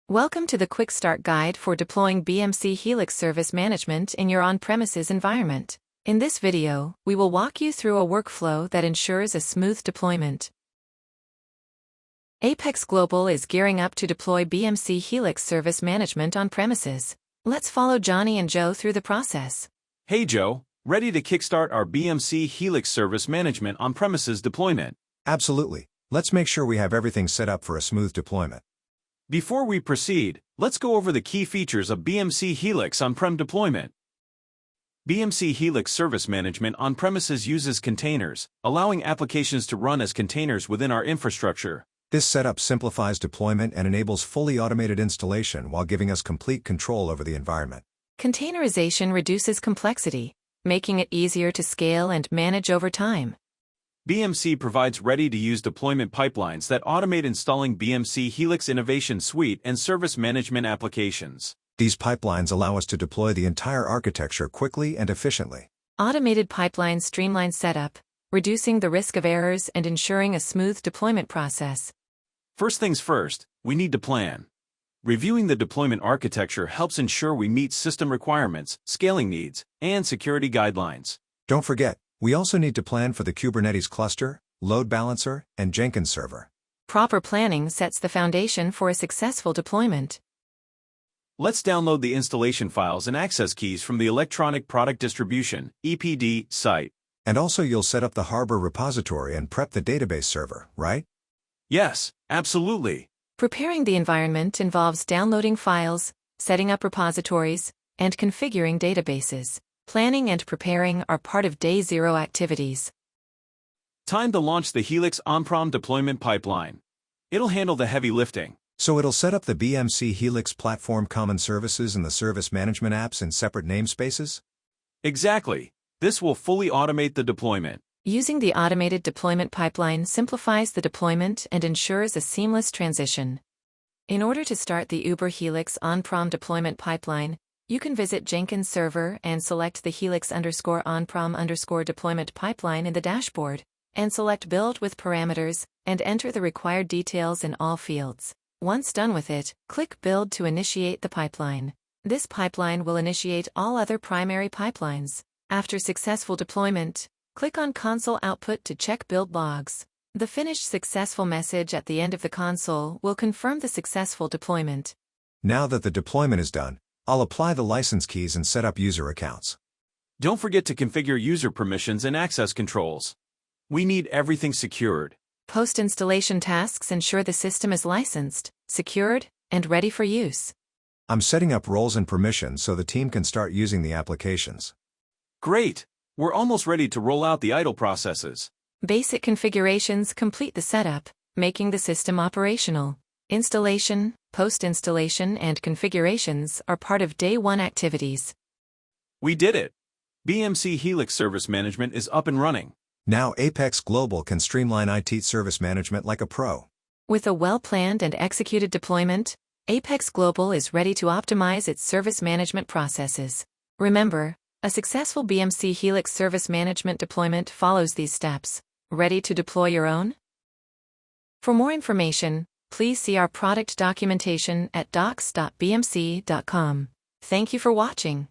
Welcome to the Quick Start Guide for deploying BMC Helix Service Management in your on-premises environment. In this video, we will walk you through a workflow that ensures a smooth deployment. Apex Global is gearing up to deploy BMC Helix Service Management on-premises. Let's follow Johnny and Joe through the process. Hey Joe, ready to kickstart our BMC Helix Service Management on-premises deployment? Absolutely. Let's make sure we have everything set up for a smooth deployment. Before we proceed, let's go over the key features of BMC Helix on-prem deployment. BMC Helix Service Management on-premises uses containers, allowing applications to run as containers within our infrastructure. This setup simplifies deployment and enables fully automated installation while giving us complete control over the environment. Containerization reduces complexity, making it easier to scale and manage over time. BMC provides ready-to-use deployment pipelines that automate installing BMC Helix Innovation Suite and service management applications. These pipelines allow us to deploy the entire architecture quickly and efficiently. Automated pipelines streamline setup, reducing the risk of errors and ensuring a smooth deployment process. First things first, we need to plan. Reviewing the deployment architecture helps ensure we meet system requirements, scaling needs, and security guidelines. Don't forget, we also need to plan for the Kubernetes cluster, load balancer, and Jenkins server. Proper planning sets the foundation for a successful deployment. Let's download the installation files and access keys from the Electronic Product Distribution (EPD) site. And also you'll set up the Harbor repository and prep the database server, right? Yes, absolutely. Preparing the environment involves downloading files, setting up repositories, and configuring databases. Planning and preparing are part of Day Zero activities. Time to launch the Helix on-prem deployment pipeline. It'll handle the heavy lifting. So it'll set up the BMC Helix platform common services and the service management apps in separate namespaces? Exactly. This will fully automate the deployment. Using the automated deployment pipeline simplifies the deployment and ensures a seamless transition. In order to start the Uber Helix on-prem deployment pipeline, you can visit Jenkins server and select the Helix_on-prem_deployment pipeline in the dashboard, and select Build with parameters, and enter the required details in all fields. Once done with it, click Build to initiate the pipeline. This pipeline will initiate all other primary pipelines. After successful deployment, click on Console Output to check build logs. The finished successful message at the end of the console will confirm the successful deployment. Now that the deployment is done, I'll apply the license keys and set up user accounts. Don't forget to configure user permissions and access controls. We need everything secured. Post-installation tasks ensure the system is licensed, secured, and ready for use. I'm setting up roles and permissions so the team can start using the applications. Great! We're almost ready to roll out the idle processes. Basic configurations complete the setup, making the system operational. Installation, post-installation, and configurations are part of Day 1 activities. We did it! BMC Helix Service Management is up and running. Now Apex Global can streamline IT service management like a pro. With a well-planned and executed deployment, Apex Global is ready to optimize its service management processes. Remember, a successful BMC Helix Service Management deployment follows these steps. Ready to deploy your own? For more information, please see our product documentation at docs.bmc.com. Thank you for watching.